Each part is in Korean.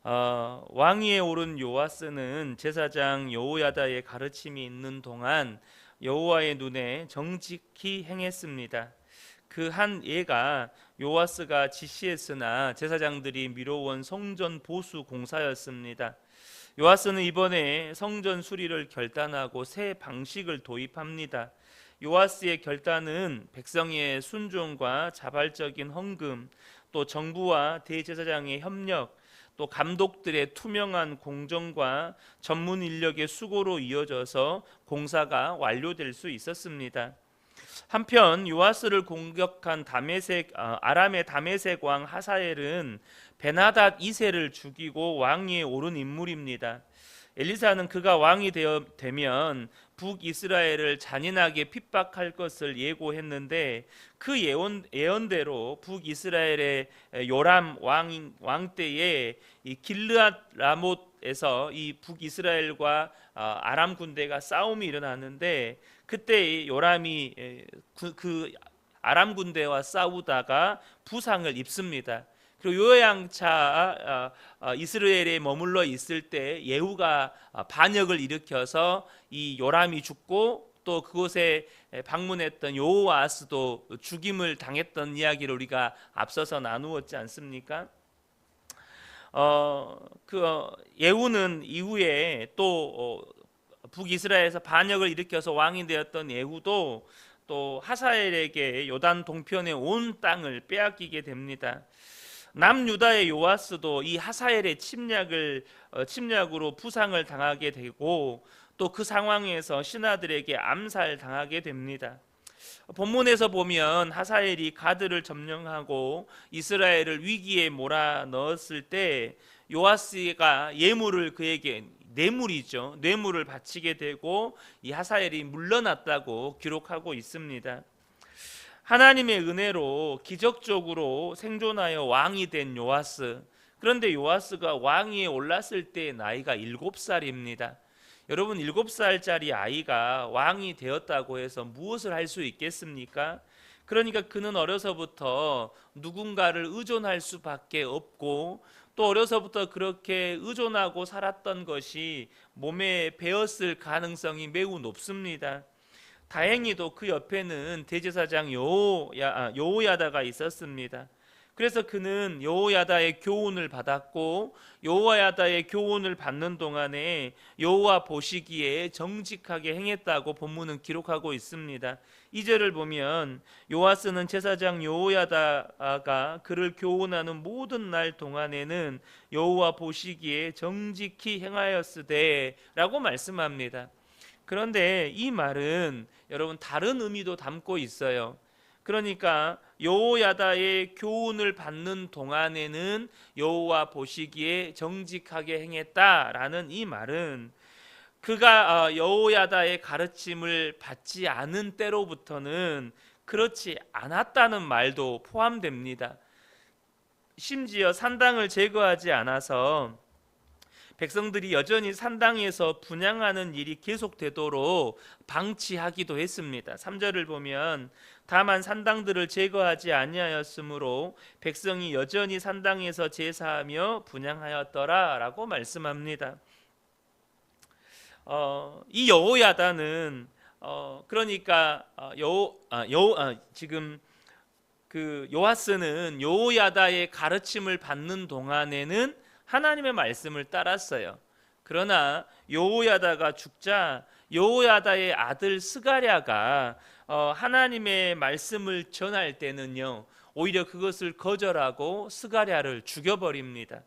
왕위에 오른 요아스는 제사장 여호야다의 가르침이 있는 동안 여호와의 눈에 정직히 행했습니다. 그 한 예가 요아스가 지시했으나 제사장들이 미뤄온 성전 보수 공사였습니다. 요아스는 이번에 성전 수리를 결단하고 새 방식을 도입합니다. 요아스의 결단은 백성의 순종과 자발적인 헌금, 또 정부와 대제사장의 협력, 또 감독들의 투명한 공정과 전문 인력의 수고로 이어져서 공사가 완료될 수 있었습니다. 한편 요아스를 공격한 아람의 다메섹 왕 하사엘은 베나닷 2세를 죽이고 왕위에 오른 인물입니다. 엘리사는 그가 왕이 되면 북이스라엘을 잔인하게 핍박할 것을 예고했는데 그 예언대로 북이스라엘의 요람 왕 때에 이 길르앗 라못에서 이 북이스라엘과 아람 군대가 싸움이 일어났는데 그때 요람이 그 아람 군대와 싸우다가 부상을 입습니다. 그리고 요양차 이스라엘에 머물러 있을 때 예후가 반역을 일으켜서 이 요람이 죽고 또 그곳에 방문했던 여호와스도 죽임을 당했던 이야기를 우리가 앞서서 나누었지 않습니까? 예후는 이후에 또 북이스라엘에서 반역을 일으켜서 왕이 되었던 예후도 또 하사엘에게 요단 동편의 온 땅을 빼앗기게 됩니다. 남유다의 요아스도 이 하사엘의 침략으로 부상을 당하게 되고 또 그 상황에서 신하들에게 암살당하게 됩니다. 본문에서 보면 하사엘이 가드를 점령하고 이스라엘을 위기에 몰아넣었을 때 요아스가 예물을 그에게 뇌물을 바치게 되고 이 하사엘이 물러났다고 기록하고 있습니다. 하나님의 은혜로 기적적으로 생존하여 왕이 된 요아스. 그런데 요아스가 왕위에 올랐을 때 나이가 7살입니다. 여러분 7살짜리 아이가 왕이 되었다고 해서 무엇을 할 수 있겠습니까? 그러니까 그는 어려서부터 누군가를 의존할 수밖에 없고 또 어려서부터 그렇게 의존하고 살았던 것이 몸에 배었을 가능성이 매우 높습니다. 다행히도 그 옆에는 대제사장 여호야다가 있었습니다. 그래서 그는 여호야다의 교훈을 받았고 여호야다의 교훈을 받는 동안에 여호와 보시기에 정직하게 행했다고 본문은 기록하고 있습니다. 2절을 보면 요아스는 제사장 여호야다가 그를 교훈하는 모든 날 동안에는 여호와 보시기에 정직히 행하였으되 라고 말씀합니다. 그런데 이 말은 여러분 다른 의미도 담고 있어요. 그러니까 여호야다의 교훈을 받는 동안에는 여호와 보시기에 정직하게 행했다라는 이 말은 그가 여호야다의 가르침을 받지 않은 때로부터는 그렇지 않았다는 말도 포함됩니다. 심지어 산당을 제거하지 않아서 백성들이 여전히 산당에서 분향하는 일이 계속되도록 방치하기도 했습니다. 3절을 보면 다만 산당들을 제거하지 아니하였으므로 백성이 여전히 산당에서 제사하며 분향하였더라라고 말씀합니다. 이 여호야다는 그러니까 지금 그 요아스는 여호야다의 가르침을 받는 동안에는 하나님의 말씀을 따랐어요. 그러나 여호야다가 죽자 여호야다의 아들 스가랴가 하나님의 말씀을 전할 때는요 오히려 그것을 거절하고 스가랴를 죽여버립니다.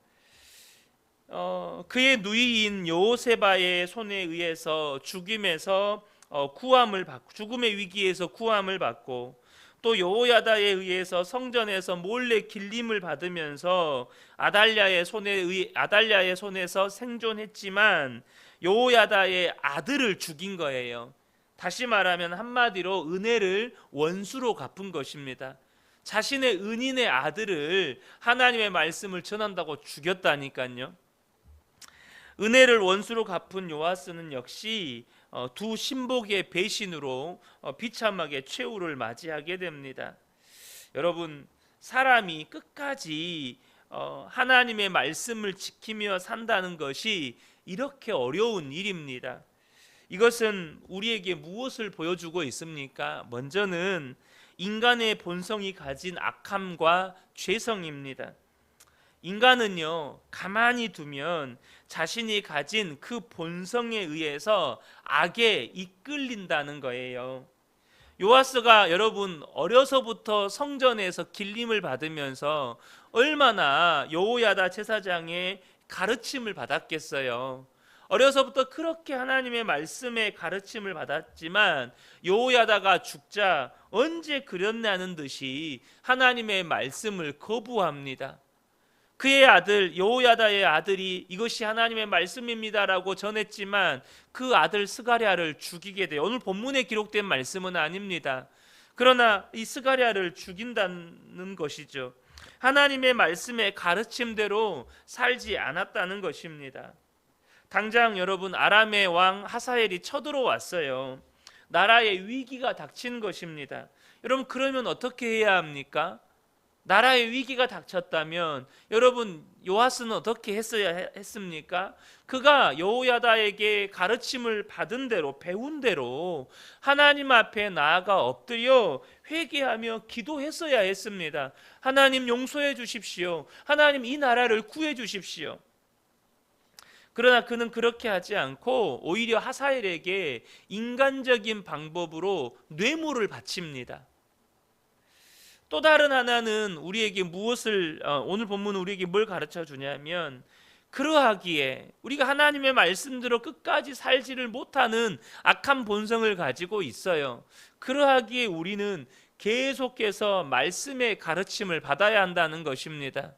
그의 누이인 여호세바의 손에 의해서 죽음의 위기에서 구함을 받고 또 여호야다에 의해서 성전에서 몰래 길림을 받으면서 아달랴의 손에서 생존했지만 여호야다의 아들을 죽인 거예요. 다시 말하면 한마디로 은혜를 원수로 갚은 것입니다. 자신의 은인의 아들을 하나님의 말씀을 전한다고 죽였다니까요. 은혜를 원수로 갚은 요아스는 역시 두 신복의 배신으로 비참하게 최후를 맞이하게 됩니다. 여러분 사람이 끝까지 하나님의 말씀을 지키며 산다는 것이 이렇게 어려운 일입니다. 이것은 우리에게 무엇을 보여주고 있습니까? 먼저는 인간의 본성이 가진 악함과 죄성입니다. 인간은요, 가만히 두면 자신이 가진 그 본성에 의해서 악에 이끌린다는 거예요. 요아스가 여러분 어려서부터 성전에서 길림을 받으면서 얼마나 여호야다 제사장의 가르침을 받았겠어요. 어려서부터 그렇게 하나님의 말씀에 가르침을 받았지만 여호야다가 죽자 언제 그렸냐는 듯이 하나님의 말씀을 거부합니다. 그의 아들 여호야다의 아들이 이것이 하나님의 말씀입니다라고 전했지만 그 아들 스가랴를 죽이게 돼요. 오늘 본문에 기록된 말씀은 아닙니다. 그러나 이 스가랴를 죽인다는 것이죠. 하나님의 말씀의 가르침대로 살지 않았다는 것입니다. 당장 여러분 아람의 왕 하사엘이 쳐들어왔어요. 나라에 위기가 닥친 것입니다. 여러분 그러면 어떻게 해야 합니까? 나라의 위기가 닥쳤다면 여러분 요아스는 어떻게 했어야 했습니까? 그가 여호야다에게 가르침을 받은 대로 배운 대로 하나님 앞에 나아가 엎드려 회개하며 기도했어야 했습니다. 하나님 용서해 주십시오. 하나님 이 나라를 구해 주십시오. 그러나 그는 그렇게 하지 않고 오히려 하사엘에게 인간적인 방법으로 뇌물을 바칩니다. 또 다른 하나는 우리에게 무엇을 오늘 본문은 우리에게 뭘 가르쳐 주냐면 그러하기에 우리가 하나님의 말씀대로 끝까지 살지를 못하는 악한 본성을 가지고 있어요. 그러하기에 우리는 계속해서 말씀의 가르침을 받아야 한다는 것입니다.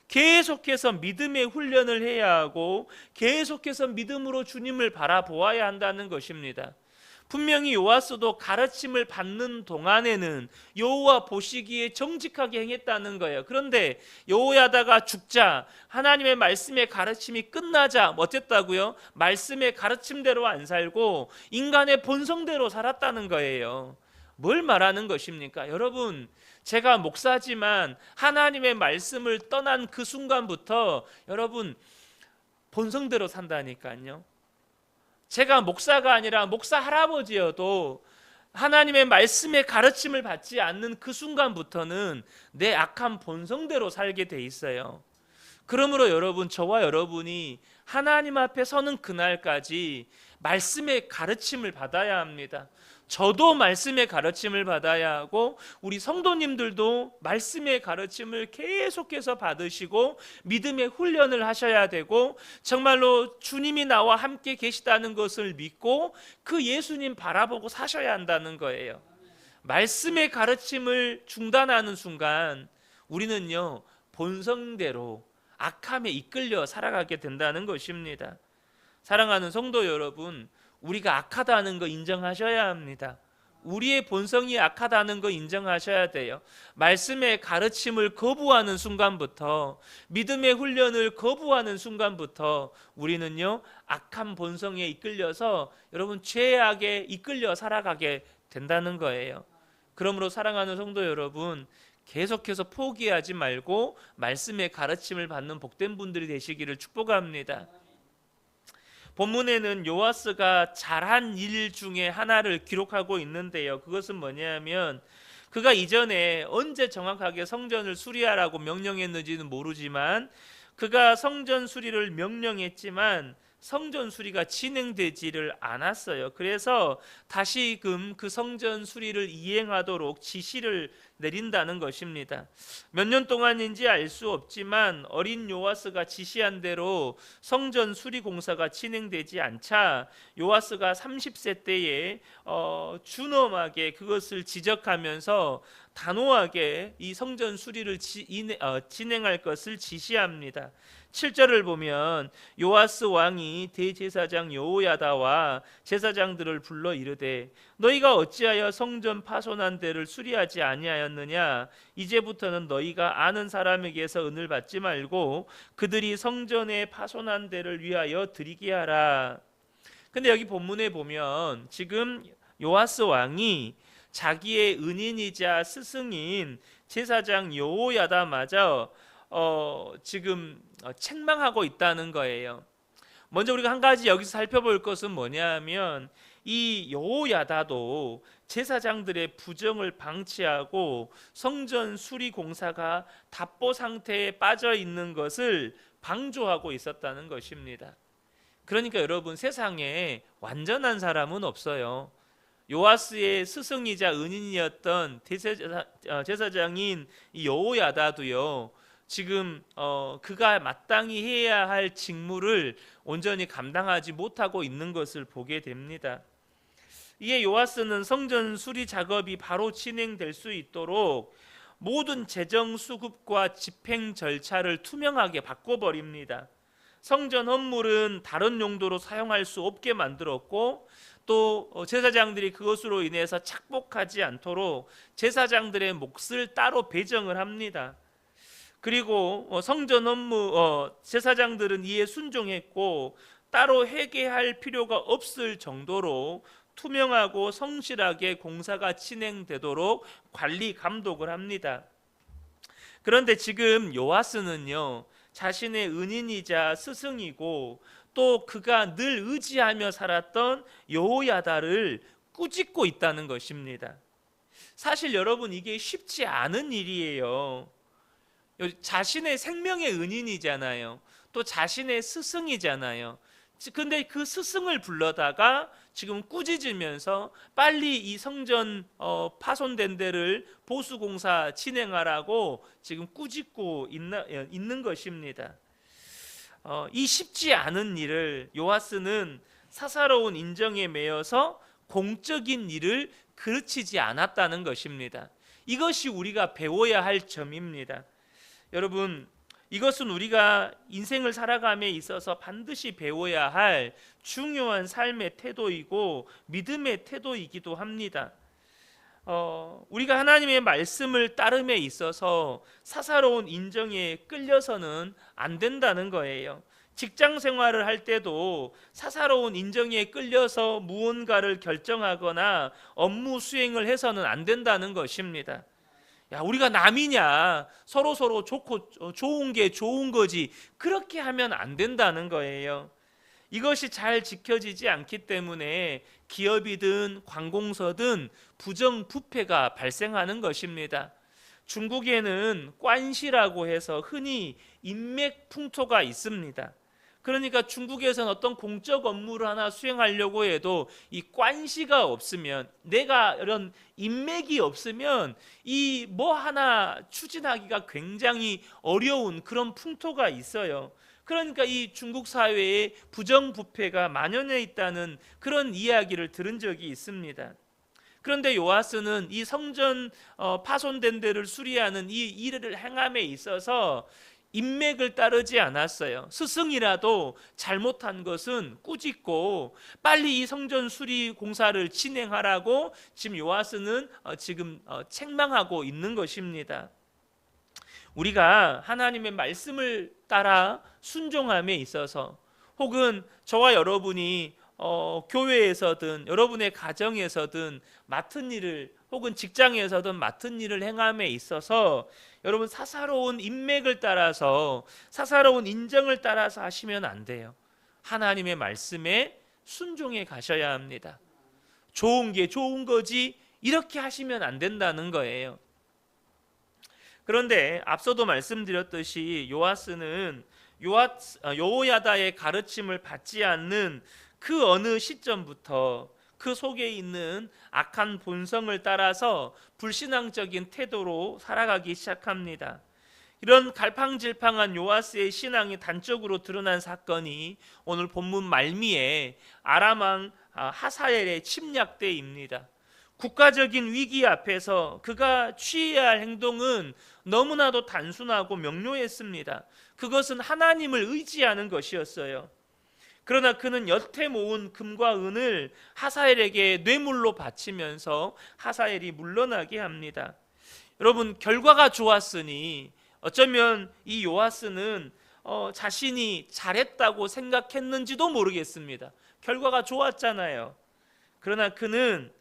계속해서 믿음의 훈련을 해야 하고 계속해서 믿음으로 주님을 바라보아야 한다는 것입니다. 분명히 요아스도 가르침을 받는 동안에는 여호와 보시기에 정직하게 행했다는 거예요. 그런데 여호야다가 죽자 하나님의 말씀의 가르침이 끝나자 어땠다고요? 말씀의 가르침대로 안 살고 인간의 본성대로 살았다는 거예요. 뭘 말하는 것입니까? 여러분 제가 목사지만 하나님의 말씀을 떠난 그 순간부터 여러분 본성대로 산다니까요. 제가 목사가 아니라 목사 할아버지여도 하나님의 말씀의 가르침을 받지 않는 그 순간부터는 내 악한 본성대로 살게 돼 있어요. 그러므로 여러분 저와 여러분이 하나님 앞에 서는 그날까지 말씀의 가르침을 받아야 합니다. 저도 말씀의 가르침을 받아야 하고 우리 성도님들도 말씀의 가르침을 계속해서 받으시고 믿음의 훈련을 하셔야 되고 정말로 주님이 나와 함께 계시다는 것을 믿고 그 예수님 바라보고 사셔야 한다는 거예요. 말씀의 가르침을 중단하는 순간 우리는요 본성대로 악함에 이끌려 살아가게 된다는 것입니다. 사랑하는 성도 여러분, 우리가 악하다는 거 인정하셔야 합니다. 우리의 본성이 악하다는 거 인정하셔야 돼요. 말씀의 가르침을 거부하는 순간부터 믿음의 훈련을 거부하는 순간부터 우리는요 악한 본성에 이끌려서 여러분 죄악에 이끌려 살아가게 된다는 거예요. 그러므로 사랑하는 성도 여러분 계속해서 포기하지 말고 말씀의 가르침을 받는 복된 분들이 되시기를 축복합니다. 본문에는 요아스가 잘한 일 중에 하나를 기록하고 있는데요. 그것은 뭐냐면 그가 이전에 언제 정확하게 성전을 수리하라고 명령했는지는 모르지만 그가 성전 수리를 명령했지만 성전 수리가 진행되지를 않았어요. 그래서 다시금 그 성전 수리를 이행하도록 지시를 내린다는 것입니다. 몇 년 동안인지 알 수 없지만 어린 요아스가 지시한 대로 성전 수리 공사가 진행되지 않자 요아스가 30세 때에 준엄하게 그것을 지적하면서 단호하게 이 성전 수리를 진행할 것을 지시합니다. 7절을 보면 요아스 왕이 대제사장 여호야다와 제사장들을 불러 이르되 너희가 어찌하여 성전 파손한 데를 수리하지 아니하였느냐? 이제부터는 너희가 아는 사람에게서 은을 받지 말고 그들이 성전의 파손한 데를 위하여 드리게 하라. 근데 여기 본문에 보면 지금 요아스 왕이 자기의 은인이자 스승인 제사장 여호야다마저 지금 책망하고 있다는 거예요. 먼저 우리가 한 가지 여기서 살펴볼 것은 뭐냐면 이 여호야다도 제사장들의 부정을 방치하고 성전 수리 공사가 답보 상태에 빠져 있는 것을 방조하고 있었다는 것입니다. 그러니까 여러분, 세상에 완전한 사람은 없어요. 요아스의 스승이자 은인이었던 제사장인 여호야다도요, 지금 그가 마땅히 해야 할 직무를 온전히 감당하지 못하고 있는 것을 보게 됩니다. 이에 요아스는 성전 수리 작업이 바로 진행될 수 있도록 모든 재정 수급과 집행 절차를 투명하게 바꿔버립니다. 성전 헌물은 다른 용도로 사용할 수 없게 만들었고, 또 제사장들이 그것으로 인해서 착복하지 않도록 제사장들의 몫을 따로 배정을 합니다. 그리고 성전 업무 제사장들은 이에 순종했고, 따로 회개할 필요가 없을 정도로 투명하고 성실하게 공사가 진행되도록 관리 감독을 합니다. 그런데 지금 요아스는요, 자신의 은인이자 스승이고 또 그가 늘 의지하며 살았던 여호야다를 꾸짖고 있다는 것입니다. 사실 여러분, 이게 쉽지 않은 일이에요. 자신의 생명의 은인이잖아요. 또 자신의 스승이잖아요. 근데 그 스승을 불러다가 지금 꾸짖으면서 빨리 이 성전 파손된 데를 보수공사 진행하라고 지금 꾸짖고 있는 것입니다. 이 쉽지 않은 일을 요아스는 사사로운 인정에 매여서 공적인 일을 그르치지 않았다는 것입니다. 이것이 우리가 배워야 할 점입니다. 여러분, 이것은 우리가 인생을 살아감에 있어서 반드시 배워야 할 중요한 삶의 태도이고 믿음의 태도이기도 합니다. 우리가 하나님의 말씀을 따름에 있어서 사사로운 인정에 끌려서는 안 된다는 거예요. 직장 생활을 할 때도 사사로운 인정에 끌려서 무언가를 결정하거나 업무 수행을 해서는 안 된다는 것입니다. 야, 우리가 남이냐, 서로 좋고 좋은 게 좋은 거지, 그렇게 하면 안 된다는 거예요. 이것이 잘 지켜지지 않기 때문에 기업이든 관공서든 부정부패가 발생하는 것입니다. 중국에는 관시라고 해서 흔히 인맥풍토가 있습니다. 그러니까 중국에서는 어떤 공적 업무를 하나 수행하려고 해도 이 관시가 없으면, 내가 이런 인맥이 없으면 이 뭐 하나 추진하기가 굉장히 어려운 그런 풍토가 있어요. 그러니까 이 중국 사회에 부정부패가 만연해 있다는 그런 이야기를 들은 적이 있습니다. 그런데 요아스는 이 성전 파손된 데를 수리하는 이 일을 행함에 있어서 인맥을 따르지 않았어요. 스승이라도 잘못한 것은 꾸짖고 빨리 이 성전 수리 공사를 진행하라고 지금 요아스는 지금 책망하고 있는 것입니다. 우리가 하나님의 말씀을 따라 순종함에 있어서, 혹은 저와 여러분이 교회에서든 여러분의 가정에서든 맡은 일을, 혹은 직장에서든 맡은 일을 행함에 있어서 여러분, 사사로운 인맥을 따라서, 사사로운 인정을 따라서 하시면 안 돼요. 하나님의 말씀에 순종해 가셔야 합니다. 좋은 게 좋은 거지, 이렇게 하시면 안 된다는 거예요. 그런데 앞서도 말씀드렸듯이 요아스는 여호야다의 가르침을 받지 않는 그 어느 시점부터 그 속에 있는 악한 본성을 따라서 불신앙적인 태도로 살아가기 시작합니다. 이런 갈팡질팡한 요아스의 신앙이 단적으로 드러난 사건이 오늘 본문 말미에 아람 왕 하사엘의 침략 때입니다. 국가적인 위기 앞에서 그가 취해야 할 행동은 너무나도 단순하고 명료했습니다. 그것은 하나님을 의지하는 것이었어요. 그러나 그는 여태 모은 금과 은을 하사엘에게 뇌물로 바치면서 하사엘이 물러나게 합니다. 여러분, 결과가 좋았으니 어쩌면 이 요아스는 자신이 잘했다고 생각했는지도 모르겠습니다. 결과가 좋았잖아요. 그러나 그는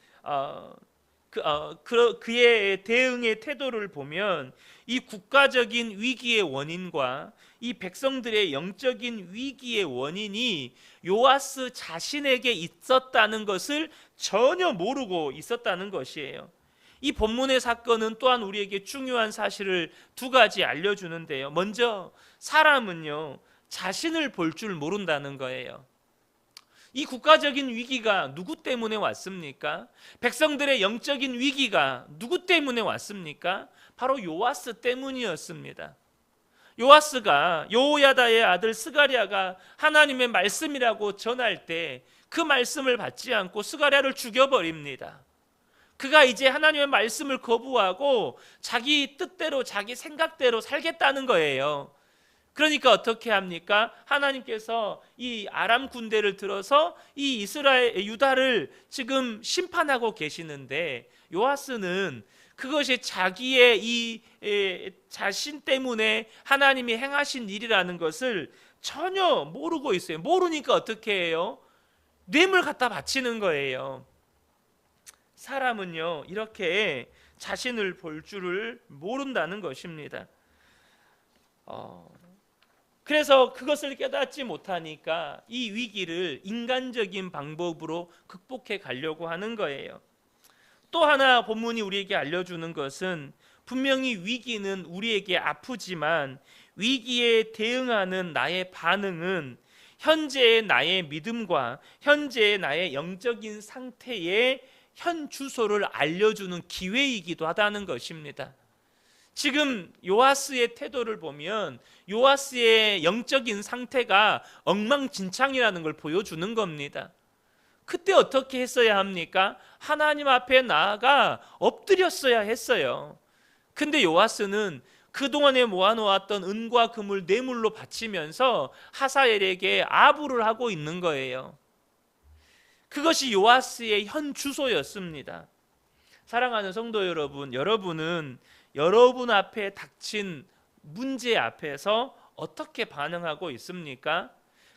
그의 대응의 태도를 보면 이 국가적인 위기의 원인과 이 백성들의 영적인 위기의 원인이 요아스 자신에게 있었다는 것을 전혀 모르고 있었다는 것이에요. 이 본문의 사건은 또한 우리에게 중요한 사실을 두 가지 알려주는데요. 먼저 사람은요, 자신을 볼 줄 모른다는 거예요. 이 국가적인 위기가 누구 때문에 왔습니까? 백성들의 영적인 위기가 누구 때문에 왔습니까? 바로 요아스 때문이었습니다. 요아스가 여호야다의 아들 스가랴가 하나님의 말씀이라고 전할 때 그 말씀을 받지 않고 스가랴를 죽여버립니다. 그가 이제 하나님의 말씀을 거부하고 자기 뜻대로 자기 생각대로 살겠다는 거예요. 그러니까 어떻게 합니까? 하나님께서 이 아람 군대를 들어서 이 이스라엘 유다를 지금 심판하고 계시는데 요아스는 그것이 자기의 이 자신 때문에 하나님이 행하신 일이라는 것을 전혀 모르고 있어요. 모르니까 어떻게 해요? 뇌물 갖다 바치는 거예요. 사람은요, 이렇게 자신을 볼 줄을 모른다는 것입니다. 그래서 그것을 깨닫지 못하니까 이 위기를 인간적인 방법으로 극복해 가려고 하는 거예요. 또 하나 본문이 우리에게 알려주는 것은 분명히 위기는 우리에게 아프지만 위기에 대응하는 나의 반응은 현재의 나의 믿음과 현재의 나의 영적인 상태의 현 주소를 알려주는 기회이기도 하다는 것입니다. 지금 요아스의 태도를 보면 요아스의 영적인 상태가 엉망진창이라는 걸 보여주는 겁니다. 그때 어떻게 했어야 합니까? 하나님 앞에 나아가 엎드렸어야 했어요. 근데 요아스는 그동안에 모아놓았던 은과 금을 뇌물로 바치면서 하사엘에게 아부를 하고 있는 거예요. 그것이 요아스의 현 주소였습니다. 사랑하는 성도 여러분, 여러분은 여러분 앞에 닥친 문제 앞에서 어떻게 반응하고 있습니까?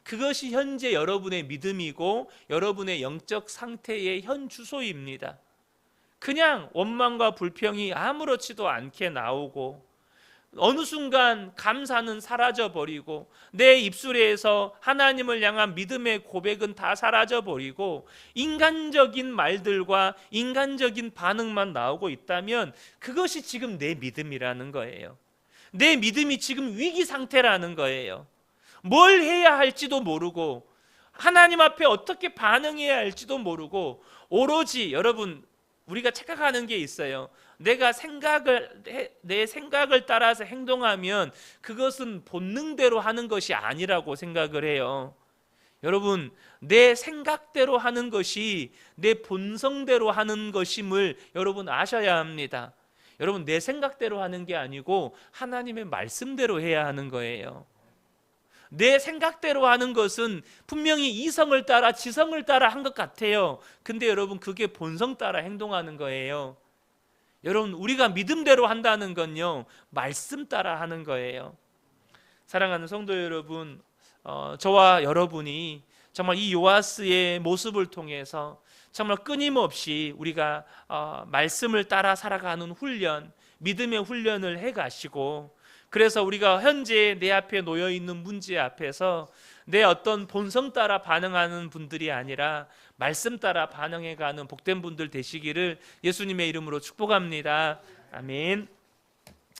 그것이 현재 여러분의 믿음이고 여러분의 영적 상태의 현 주소입니다. 그냥 원망과 불평이 아무렇지도 않게 나오고 어느 순간 감사는 사라져버리고 내 입술에서 하나님을 향한 믿음의 고백은 다 사라져버리고 인간적인 말들과 인간적인 반응만 나오고 있다면 그것이 지금 내 믿음이라는 거예요. 내 믿음이 지금 위기 상태라는 거예요. 뭘 해야 할지도 모르고 하나님 앞에 어떻게 반응해야 할지도 모르고 오로지 여러분 우리가 착각하는 게 있어요. 내 생각을 따라서 행동하면 그것은 본능대로 하는 것이 아니라고 생각을 해요. 여러분, 내 생각대로 하는 것이 내 본성대로 하는 것임을 여러분 아셔야 합니다. 여러분, 내 생각대로 하는 게 아니고 하나님의 말씀대로 해야 하는 거예요. 내 생각대로 하는 것은 분명히 이성을 따라 지성을 따라 한 것 같아요. 근데 여러분 그게 본성 따라 행동하는 거예요. 여러분 우리가 믿음대로 한다는 건요 말씀 따라 하는 거예요. 사랑하는 성도 여러분, 저와 여러분이 정말 이 요아스의 모습을 통해서 정말 끊임없이 우리가 말씀을 따라 살아가는 훈련, 믿음의 훈련을 해가시고 그래서 우리가 현재 내 앞에 놓여 있는 문제 앞에서 내 어떤 본성 따라 반응하는 분들이 아니라 말씀 따라 반응해가는 복된 분들 되시기를 예수님의 이름으로 축복합니다. 아멘.